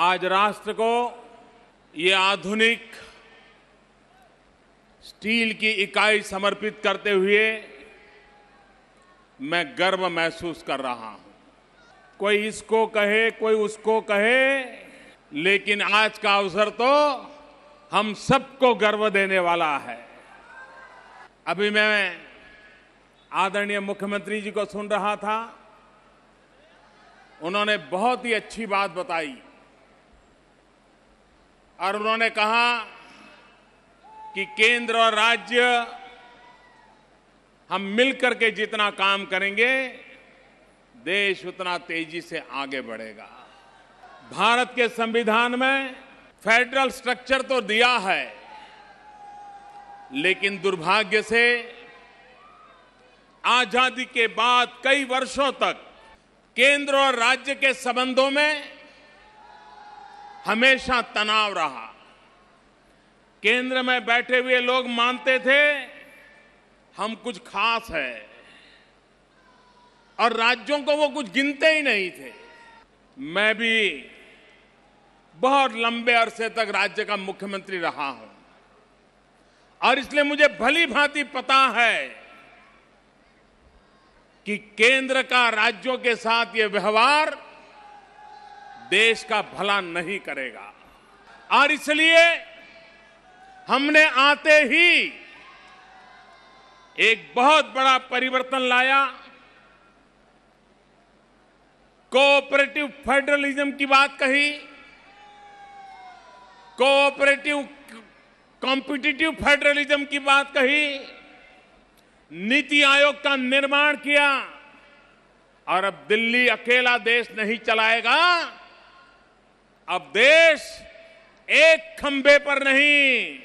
आज राष्ट्र को ये आधुनिक स्टील की इकाई समर्पित करते हुए मैं गर्व महसूस कर रहा हूं। कोई इसको कहे, कोई उसको कहे, लेकिन आज का अवसर तो हम सबको गर्व देने वाला है। अभी मैं आदरणीय मुख्यमंत्री जी को सुन रहा था। उन्होंने बहुत ही अच्छी बात बताई और उन्होंने कहा कि केंद्र और राज्य हम मिलकर के जितना काम करेंगे, देश उतना तेजी से आगे बढ़ेगा। भारत के संविधान में फेडरल स्ट्रक्चर तो दिया है, लेकिन दुर्भाग्य से आजादी के बाद कई वर्षों तक केंद्र और राज्य के संबंधों में हमेशा तनाव रहा। केंद्र में बैठे हुए लोग मानते थे हम कुछ खास है और राज्यों को वो कुछ गिनते ही नहीं थे। मैं भी बहुत लंबे अरसे तक राज्य का मुख्यमंत्री रहा हूं और इसलिए मुझे भली भांति पता है कि केंद्र का राज्यों के साथ ये व्यवहार देश का भला नहीं करेगा। और इसलिए हमने आते ही एक बहुत बड़ा परिवर्तन लाया। कोऑपरेटिव फेडरलिज्म की बात कही, कोऑपरेटिव कॉम्पिटिटिव फेडरलिज्म की बात कही, नीति आयोग का निर्माण किया और अब दिल्ली अकेला देश नहीं चलाएगा। अब देश एक खंभे पर नहीं,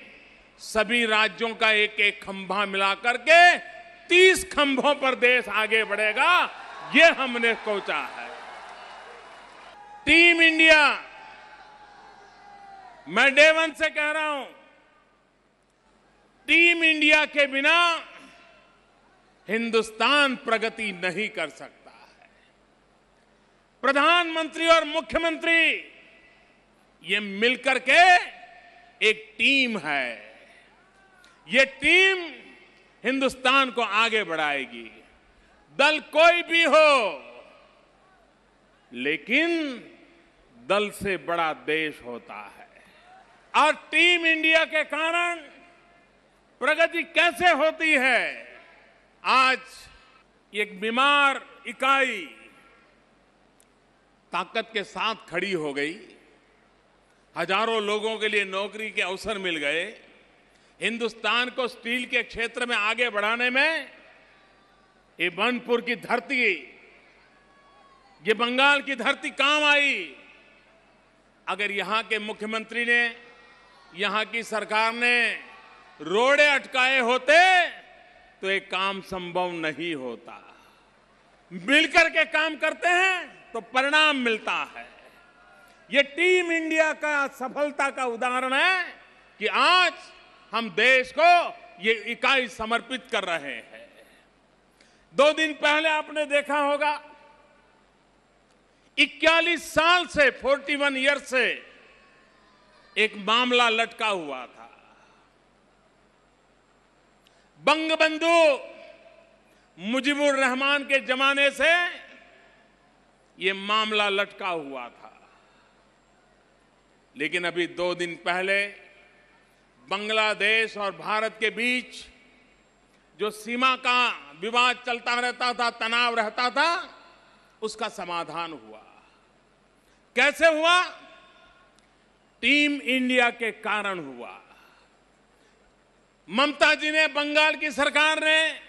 सभी राज्यों का एक एक खंभा मिलाकर के 30 खंभों पर देश आगे बढ़ेगा। ये हमने सोचा है। टीम इंडिया, मैं डे वन से कह रहा हूं, टीम इंडिया के बिना हिंदुस्तान प्रगति नहीं कर सकता है। प्रधानमंत्री और मुख्यमंत्री ये मिलकर के एक टीम है। ये टीम हिंदुस्तान को आगे बढ़ाएगी। दल कोई भी हो, लेकिन दल से बड़ा देश होता है। और टीम इंडिया के कारण प्रगति कैसे होती है? आज एक बीमार इकाई ताकत के साथ खड़ी हो गई। हजारों लोगों के लिए नौकरी के अवसर मिल गए। हिंदुस्तान को स्टील के क्षेत्र में आगे बढ़ाने में ये बनपुर की धरती, ये बंगाल की धरती काम आई। अगर यहां के मुख्यमंत्री ने, यहां की सरकार ने रोड़े अटकाए होते तो ये काम संभव नहीं होता। मिलकर के काम करते हैं तो परिणाम मिलता है। ये टीम इंडिया का सफलता का उदाहरण है कि आज हम देश को ये इकाई समर्पित कर रहे हैं। 2 दिन पहले आपने देखा होगा, 41 साल से, 41 ईयर से एक मामला लटका हुआ था। बंगबंधु मुजीबुर रहमान के जमाने से ये मामला लटका हुआ था। लेकिन अभी 2 दिन पहले बांग्लादेश और भारत के बीच जो सीमा का विवाद चलता रहता था, तनाव रहता था, उसका समाधान हुआ। कैसे हुआ? टीम इंडिया के कारण हुआ। ममता जी ने, बंगाल की सरकार ने,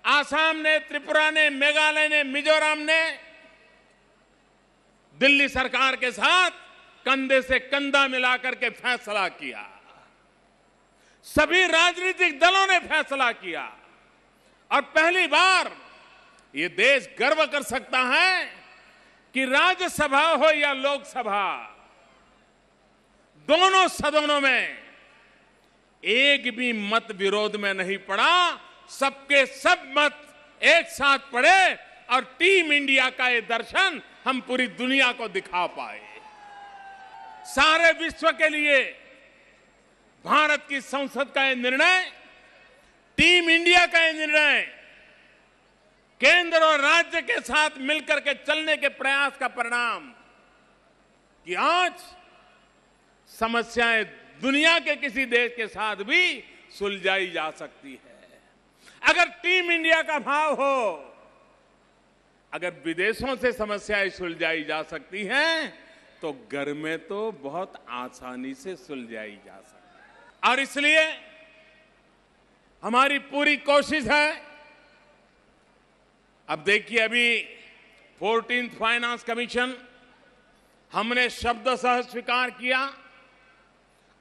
आसाम ने, त्रिपुरा ने, मेघालय ने, मिजोरम ने दिल्ली सरकार के साथ कंधे से कंधा मिलाकर के फैसला किया। सभी राजनीतिक दलों ने फैसला किया और पहली बार ये देश गर्व कर सकता है कि राज्यसभा हो या लोकसभा, दोनों सदनों में एक भी मत विरोध में नहीं पड़ा। सबके सब मत एक साथ पड़े और टीम इंडिया का ये दर्शन हम पूरी दुनिया को दिखा पाए। सारे विश्व के लिए भारत की संसद का यह निर्णय, टीम इंडिया का यह निर्णय, केंद्र और राज्य के साथ मिलकर के चलने के प्रयास का परिणाम कि आज समस्याएं दुनिया के किसी देश के साथ भी सुलझाई जा सकती है। अगर टीम इंडिया का भाव हो, अगर विदेशों से समस्याएं सुलझाई जा सकती हैं, तो घर में तो बहुत आसानी से सुलझाई जा सकती है। और इसलिए हमारी पूरी कोशिश है। अब देखिए, अभी 14th फाइनेंस कमीशन हमने शब्दशः स्वीकार किया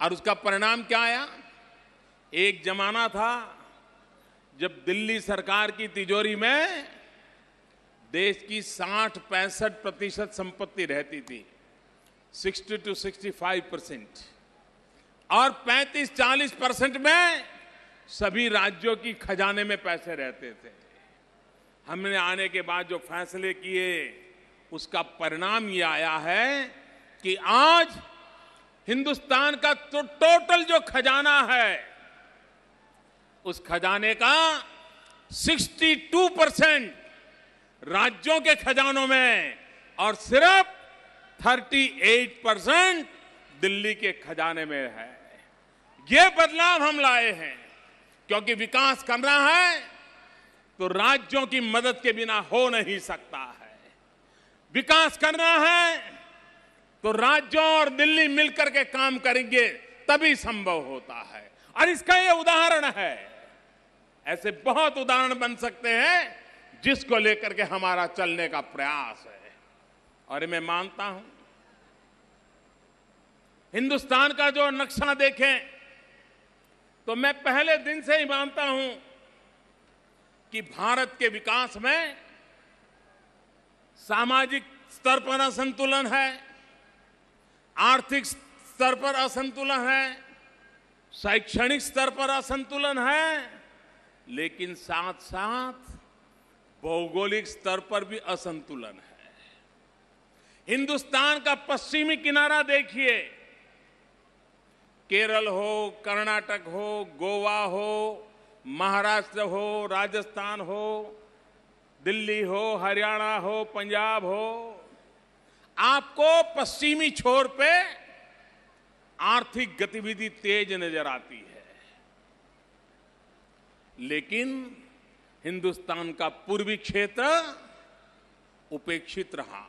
और उसका परिणाम क्या आया। एक जमाना था जब दिल्ली सरकार की तिजोरी में देश की 60-65% संपत्ति रहती थी, 60 to 65%, और 35-40% में सभी राज्यों की खजाने में पैसे रहते थे। हमने आने के बाद जो फैसले किए, उसका परिणाम ये आया है कि आज हिंदुस्तान का तो टोटल जो खजाना है, उस खजाने का 62% राज्यों के खजानों में और सिर्फ 38% दिल्ली के खजाने में है। ये बदलाव हम लाए हैं क्योंकि विकास करना है तो राज्यों की मदद के बिना हो नहीं सकता है। विकास करना है तो राज्यों और दिल्ली मिलकर के काम करेंगे तभी संभव होता है। और इसका ये उदाहरण है, ऐसे बहुत उदाहरण बन सकते हैं जिसको लेकर के हमारा चलने का प्रयास है। और मैं मानता हूं, हिंदुस्तान का जो नक्शा देखें तो मैं पहले दिन से ही मानता हूं कि भारत के विकास में सामाजिक स्तर पर असंतुलन है, आर्थिक स्तर पर असंतुलन है, शैक्षणिक स्तर पर असंतुलन है, लेकिन साथ साथ भौगोलिक स्तर पर भी असंतुलन है। हिंदुस्तान का पश्चिमी किनारा देखिए, केरल हो, कर्नाटक हो, गोवा हो, महाराष्ट्र हो, राजस्थान हो, दिल्ली हो, हरियाणा हो, पंजाब हो, आपको पश्चिमी छोर पे आर्थिक गतिविधि तेज नजर आती है। लेकिन हिंदुस्तान का पूर्वी क्षेत्र उपेक्षित रहा।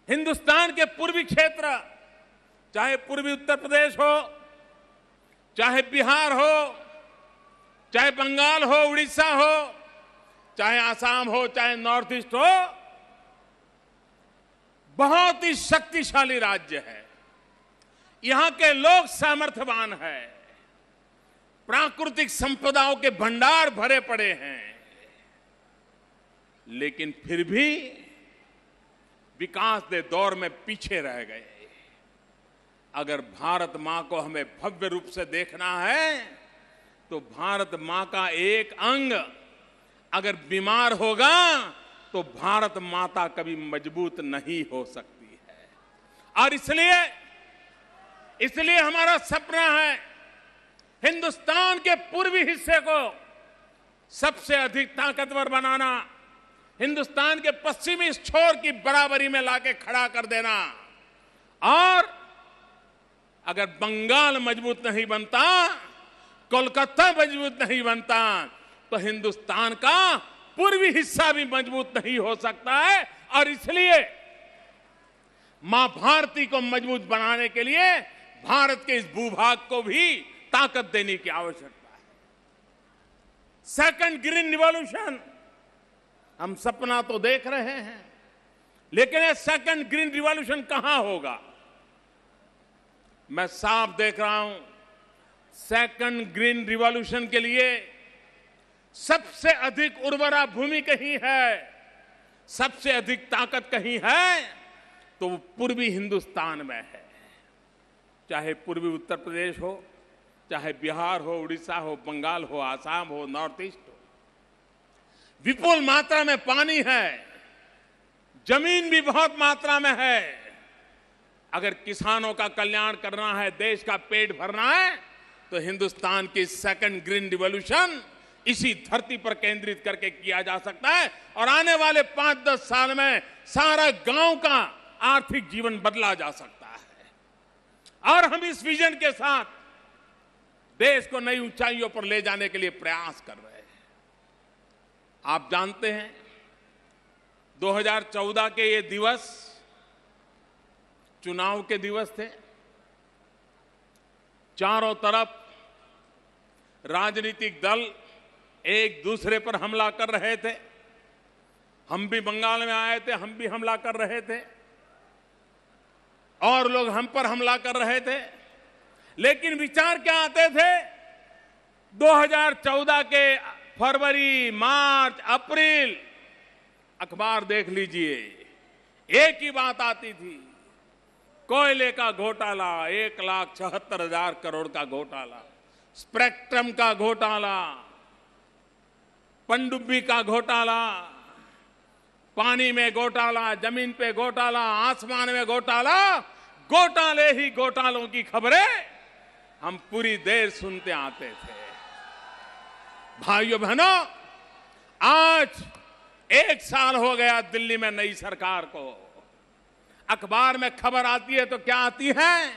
हिंदुस्तान के पूर्वी क्षेत्र, चाहे पूर्वी उत्तर प्रदेश हो, चाहे बिहार हो, चाहे बंगाल हो, उड़ीसा हो, चाहे आसाम हो, चाहे नॉर्थ ईस्ट हो, बहुत ही शक्तिशाली राज्य है। यहां के लोग सामर्थ्यवान हैं, प्राकृतिक संपदाओं के भंडार भरे पड़े हैं, लेकिन फिर भी विकास के दौर में पीछे रह गए। अगर भारत मां को हमें भव्य रूप से देखना है तो भारत मां का एक अंग अगर बीमार होगा तो भारत माता कभी मजबूत नहीं हो सकती है। और इसलिए हमारा सपना है हिंदुस्तान के पूर्वी हिस्से को सबसे अधिक ताकतवर बनाना, हिंदुस्तान के पश्चिमी छोर की बराबरी में लाके खड़ा कर देना। और अगर बंगाल मजबूत नहीं बनता, कोलकाता मजबूत नहीं बनता, तो हिंदुस्तान का पूर्वी हिस्सा भी मजबूत नहीं हो सकता है। और इसलिए मां भारती को मजबूत बनाने के लिए भारत के इस भूभाग को भी ताकत देने की आवश्यकता है। सेकंड ग्रीन रिवॉल्यूशन, हम सपना तो देख रहे हैं, लेकिन ये सेकंड ग्रीन रिवॉल्यूशन कहां होगा? मैं साफ देख रहा हूं, सेकंड ग्रीन रिवॉल्यूशन के लिए सबसे अधिक उर्वरा भूमि कहीं है, सबसे अधिक ताकत कहीं है, तो वो पूर्वी हिंदुस्तान में है। चाहे पूर्वी उत्तर प्रदेश हो, चाहे बिहार हो, उड़ीसा हो, बंगाल हो, आसाम हो, नॉर्थ ईस्ट हो। विपुल मात्रा में पानी है, जमीन भी बहुत मात्रा में है, अगर किसानों का कल्याण करना है, देश का पेट भरना है, तो हिंदुस्तान की सेकंड ग्रीन रिवॉल्यूशन इसी धरती पर केंद्रित करके किया जा सकता है और आने वाले 5-10 साल में सारा गांव का आर्थिक जीवन बदला जा सकता है। और हम इस विजन के साथ देश को नई ऊंचाइयों पर ले जाने के लिए प्रयास कर रहे हैं। आप जानते हैं 2014 के ये दिवस चुनाव के दिवस थे। चारों तरफ राजनीतिक दल एक दूसरे पर हमला कर रहे थे। हम भी बंगाल में आए थे, हम भी हमला कर रहे थे और लोग हम पर हमला कर रहे थे। लेकिन विचार क्या आते थे? 2014 के फरवरी, मार्च, अप्रैल अखबार देख लीजिए, एक ही बात आती थी, कोयले का घोटाला, 1,76,000 करोड़ का घोटाला, स्पेक्ट्रम का घोटाला, पनडुब्बी का घोटाला, पानी में घोटाला, जमीन पे घोटाला, आसमान में घोटाला, घोटाले ही घोटालों की खबरें हम पूरी देर सुनते आते थे। भाइयों बहनों, आज 1 साल हो गया दिल्ली में नई सरकार को। अखबार में खबर आती है तो क्या आती है?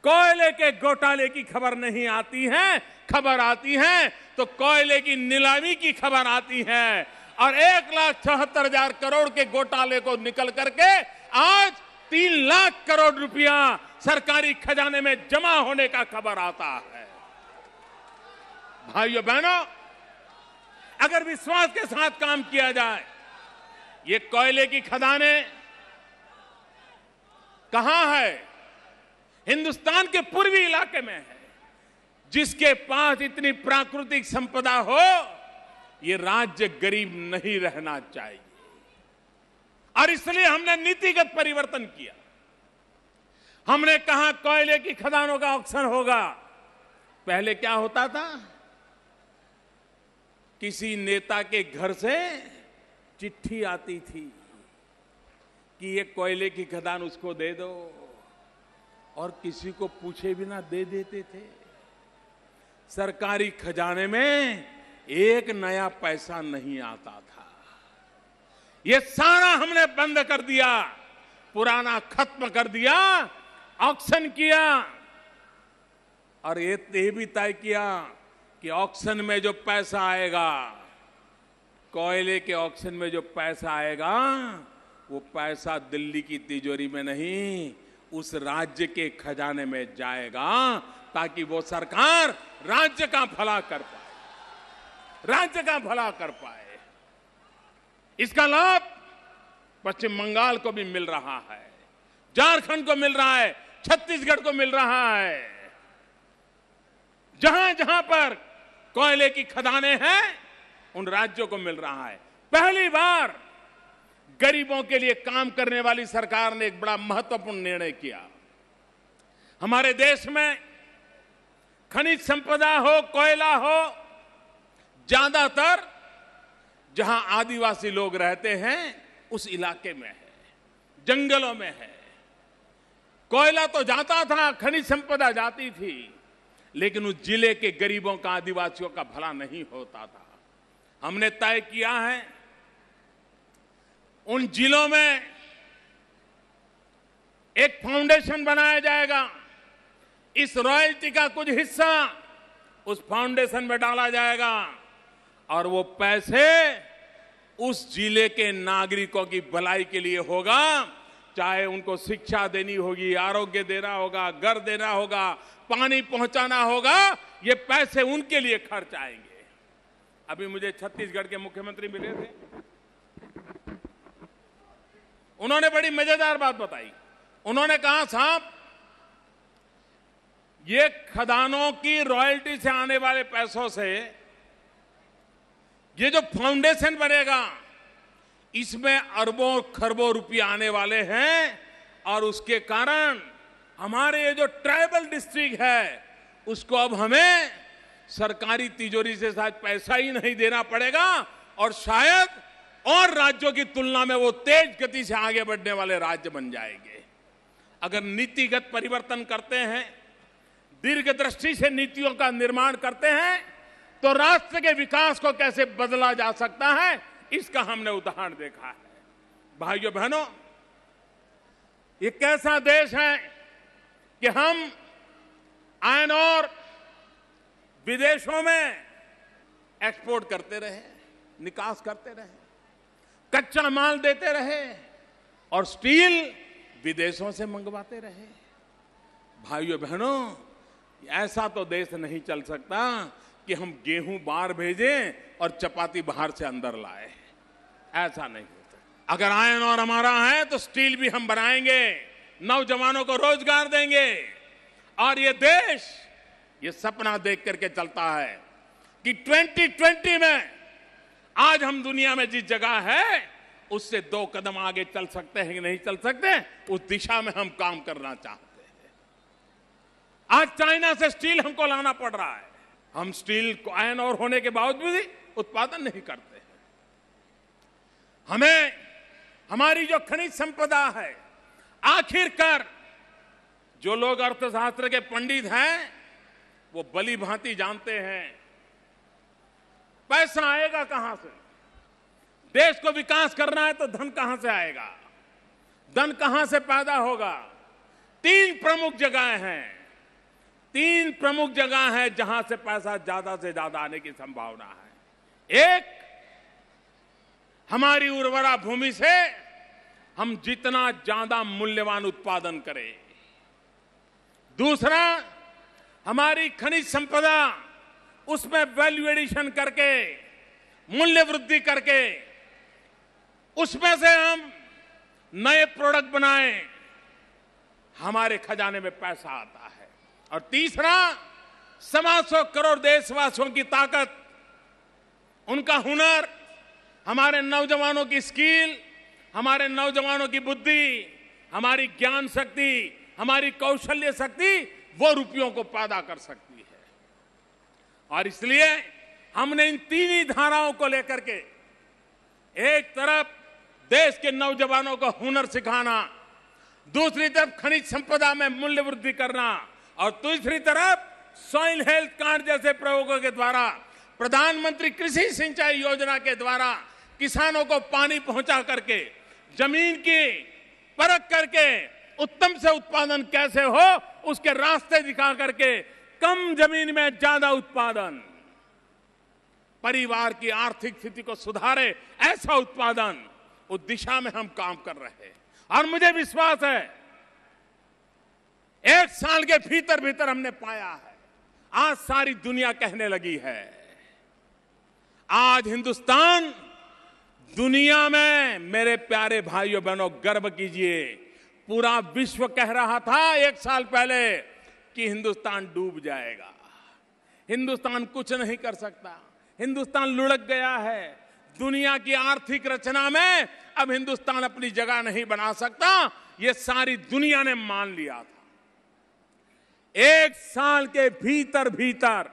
कोयले के घोटाले की खबर नहीं आती है। खबर आती है तो कोयले की नीलामी की खबर आती है। और 1,76,000 करोड़ के घोटाले को निकल करके आज 3 लाख करोड़ रुपया सरकारी खजाने में जमा होने का खबर आता है। भाइयों बहनों, अगर विश्वास के साथ काम किया जाए, ये कोयले की खदानें कहां है? हिंदुस्तान के पूर्वी इलाके में है। जिसके पास इतनी प्राकृतिक संपदा हो, ये राज्य गरीब नहीं रहना चाहिए। और इसलिए हमने नीतिगत परिवर्तन किया। हमने कहा कोयले की खदानों का ऑक्शन होगा। पहले क्या होता था? किसी नेता के घर से चिट्ठी आती थी कि ये कोयले की खदान उसको दे दो, और किसी को पूछे बिना दे देते थे। सरकारी खजाने में एक नया पैसा नहीं आता था। ये सारा हमने बंद कर दिया, पुराना खत्म कर दिया, ऑक्शन किया और ये भी तय किया कि ऑक्शन में जो पैसा आएगा, कोयले के ऑक्शन में जो पैसा आएगा, वो पैसा दिल्ली की तिजोरी में नहीं, उस राज्य के खजाने में जाएगा, ताकि वो सरकार राज्य का भला कर पाए, राज्य का भला कर पाए। इसका लाभ पश्चिम बंगाल को भी मिल रहा है, झारखंड को मिल रहा है, छत्तीसगढ़ को मिल रहा है। जहां जहां पर कोयले की खदानें हैं, उन राज्यों को मिल रहा है। पहली बार गरीबों के लिए काम करने वाली सरकार ने एक बड़ा महत्वपूर्ण निर्णय किया। हमारे देश में खनिज संपदा हो, कोयला हो, ज्यादातर जहां आदिवासी लोग रहते हैं उस इलाके में है, जंगलों में है। कोयला तो जाता था, खनिज संपदा जाती थी, लेकिन उस जिले के गरीबों का, आदिवासियों का भला नहीं होता था। हमने तय किया है उन जिलों में एक फाउंडेशन बनाया जाएगा। इस रॉयल्टी का कुछ हिस्सा उस फाउंडेशन में डाला जाएगा और वो पैसे उस जिले के नागरिकों की भलाई के लिए होगा। चाहे उनको शिक्षा देनी होगी, आरोग्य देना होगा, घर देना होगा, पानी पहुंचाना होगा, ये पैसे उनके लिए खर्च आएंगे। अभी मुझे छत्तीसगढ़ के मुख्यमंत्री मिले थे, उन्होंने बड़ी मजेदार बात बताई। उन्होंने कहा, साहब ये खदानों की रॉयल्टी से आने वाले पैसों से ये जो फाउंडेशन बनेगा, इसमें अरबों खरबों रुपये आने वाले हैं और उसके कारण हमारे ये जो ट्राइबल डिस्ट्रिक्ट है उसको अब हमें सरकारी तिजोरी से शायद पैसा ही नहीं देना पड़ेगा और शायद और राज्यों की तुलना में वो तेज गति से आगे बढ़ने वाले राज्य बन जाएंगे। अगर नीतिगत परिवर्तन करते हैं, दीर्घ दृष्टि से नीतियों का निर्माण करते हैं, तो राष्ट्र के विकास को कैसे बदला जा सकता है, इसका हमने उदाहरण देखा है। भाइयों बहनों, ये कैसा देश है कि हम आयरन और विदेशों में एक्सपोर्ट करते रहे, निकास करते रहे, कच्चा माल देते रहे और स्टील विदेशों से मंगवाते रहे। भाइयों बहनों, ऐसा तो देश नहीं चल सकता कि हम गेहूं बाहर भेजें और चपाती बाहर से अंदर लाए। ऐसा नहीं होता। अगर आयरन और हमारा है तो स्टील भी हम बनाएंगे, नौजवानों को रोजगार देंगे। और ये देश ये सपना देख करके चलता है कि 2020 में आज हम दुनिया में जिस जगह है उससे 2 कदम आगे चल सकते हैं कि नहीं चल सकते, उस दिशा में हम काम करना चाहते हैं। आज चाइना से स्टील हमको लाना पड़ रहा है। हम स्टील को आयरन और होने के बावजूद भी उत्पादन नहीं करते हैं। हमें हमारी जो खनिज संपदा है, आखिरकार जो लोग अर्थशास्त्र के पंडित हैं वो भली भांति जानते हैं पैसा आएगा कहां से। देश को विकास करना है तो धन कहां से आएगा, धन कहां से पैदा होगा। 3 प्रमुख जगह हैं, 3 प्रमुख जगह हैं जहां से पैसा ज्यादा से ज्यादा आने की संभावना है। एक, हमारी उर्वरा भूमि से हम जितना ज्यादा मूल्यवान उत्पादन करें। दूसरा, हमारी खनिज संपदा, उसमें वैल्यू एडिशन करके, मूल्य वृद्धि करके, उसमें से हम नए प्रोडक्ट बनाएं, हमारे खजाने में पैसा आता है। और तीसरा, 125 करोड़ देशवासियों की ताकत, उनका हुनर, हमारे नौजवानों की स्किल, हमारे नौजवानों की बुद्धि, हमारी ज्ञान शक्ति, हमारी कौशल्य शक्ति, वो रुपयों को पैदा कर सकती है। और इसलिए हमने इन 3 ही धाराओं को लेकर के, एक तरफ देश के नौजवानों को हुनर सिखाना, दूसरी तरफ खनिज संपदा में मूल्य वृद्धि करना, और तीसरी तरफ सॉइल हेल्थ कार्ड जैसे प्रयोगों के द्वारा, प्रधानमंत्री कृषि सिंचाई योजना के द्वारा किसानों को पानी पहुंचा करके, जमीन की परख करके उत्तम से उत्पादन कैसे हो उसके रास्ते दिखा करके कम जमीन में ज्यादा उत्पादन, परिवार की आर्थिक स्थिति को सुधारे ऐसा उत्पादन, उस दिशा में हम काम कर रहे हैं। और मुझे विश्वास है 1 साल के भीतर भीतर हमने पाया है। आज सारी दुनिया कहने लगी है, आज हिंदुस्तान दुनिया में, मेरे प्यारे भाइयों बहनों गर्व कीजिए, पूरा विश्व कह रहा था 1 साल पहले कि हिंदुस्तान डूब जाएगा, हिंदुस्तान कुछ नहीं कर सकता, हिंदुस्तान लुढ़क गया है, दुनिया की आर्थिक रचना में अब हिंदुस्तान अपनी जगह नहीं बना सकता, ये सारी दुनिया ने मान लिया था। 1 साल के भीतर भीतर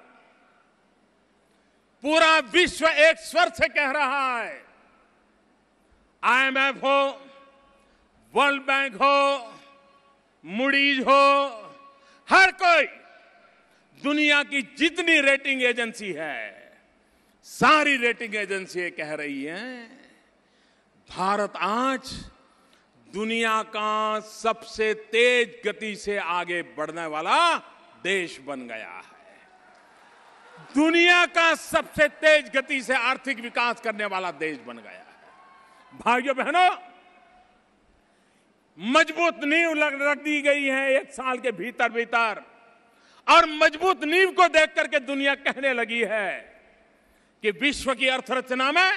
पूरा विश्व एक स्वर से कह रहा है, IMF हो, वर्ल्ड बैंक हो, मूडीज हो, हर कोई, दुनिया की जितनी रेटिंग एजेंसी है, सारी रेटिंग एजेंसी कह रही हैं भारत आज दुनिया का सबसे तेज गति से आगे बढ़ने वाला देश बन गया है। दुनिया का सबसे तेज गति से आर्थिक विकास करने वाला देश बन गया है। भाइयों बहनों, मजबूत नींव रख दी गई है 1 साल के भीतर भीतर, और मजबूत नींव को देख करके दुनिया कहने लगी है कि विश्व की अर्थरचना में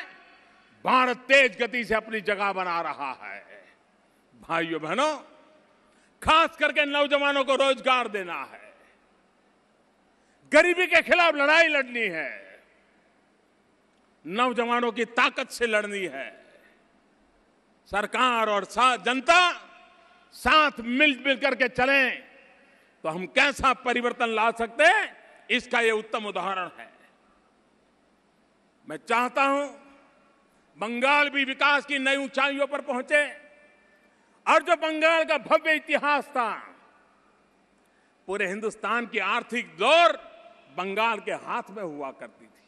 भारत तेज गति से अपनी जगह बना रहा है। भाइयों बहनों, खास करके नौजवानों को रोजगार देना है, गरीबी के खिलाफ लड़ाई लड़नी है, नौजवानों की ताकत से लड़नी है। सरकार और जनता साथ मिल करके चलें तो हम कैसा परिवर्तन ला सकते हैं, इसका यह उत्तम उदाहरण है। मैं चाहता हूं बंगाल भी विकास की नई ऊंचाइयों पर पहुंचे और जो बंगाल का भव्य इतिहास था, पूरे हिंदुस्तान की आर्थिक जोर बंगाल के हाथ में हुआ करती थी।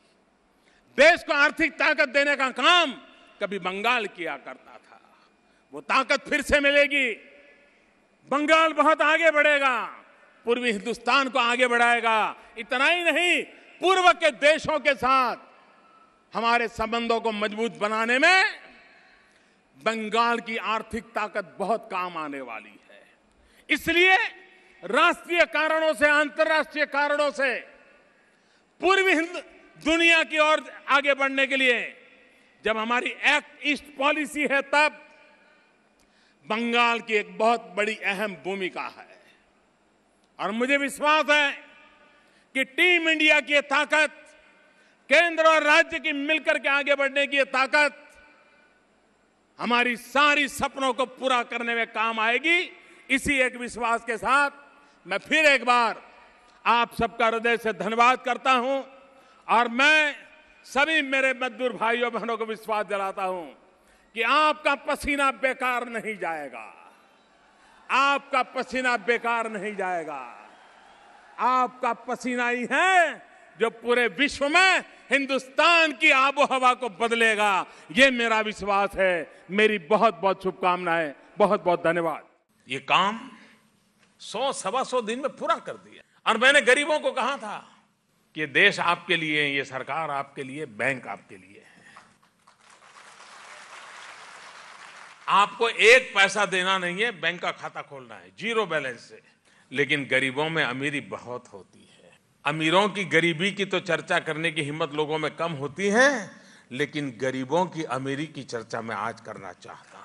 देश को आर्थिक ताकत देने का काम कभी बंगाल किया करता था। वो ताकत फिर से मिलेगी। बंगाल बहुत आगे बढ़ेगा, पूर्वी हिंदुस्तान को आगे बढ़ाएगा। इतना ही नहीं, पूर्व के देशों के साथ हमारे संबंधों को मजबूत बनाने में बंगाल की आर्थिक ताकत बहुत काम आने वाली है। इसलिए राष्ट्रीय कारणों से, अंतर्राष्ट्रीय कारणों से पूर्वी दुनिया की ओर आगे बढ़ने के लिए जब हमारी एक्ट ईस्ट पॉलिसी है, तब बंगाल की एक बहुत बड़ी अहम भूमिका है। और मुझे विश्वास है कि टीम इंडिया की ताकत, केंद्र और राज्य की मिलकर के आगे बढ़ने की ताकत हमारी सारी सपनों को पूरा करने में काम आएगी। इसी एक विश्वास के साथ मैं फिर एक बार आप सबका हृदय से धन्यवाद करता हूं और मैं सभी मेरे मजदूर भाइयों बहनों को विश्वास दिलाता हूं कि आपका पसीना बेकार नहीं जाएगा। आपका पसीना बेकार नहीं जाएगा। आपका पसीना ही है जो पूरे विश्व में हिंदुस्तान की आबोहवा को बदलेगा। ये मेरा विश्वास है। मेरी बहुत बहुत शुभकामनाएं। बहुत बहुत धन्यवाद। ये काम 100-125 दिन में पूरा कर दिया। और मैंने गरीबों को कहा था कि देश आपके लिए, ये सरकार आपके लिए, बैंक आपके लिए है। आपको एक पैसा देना नहीं है, बैंक का खाता खोलना है जीरो बैलेंस से। लेकिन गरीबों में अमीरी बहुत होती है। अमीरों की गरीबी की तो चर्चा करने की हिम्मत लोगों में कम होती है, लेकिन गरीबों की अमीरी की चर्चा मैं आज करना चाहता हूं।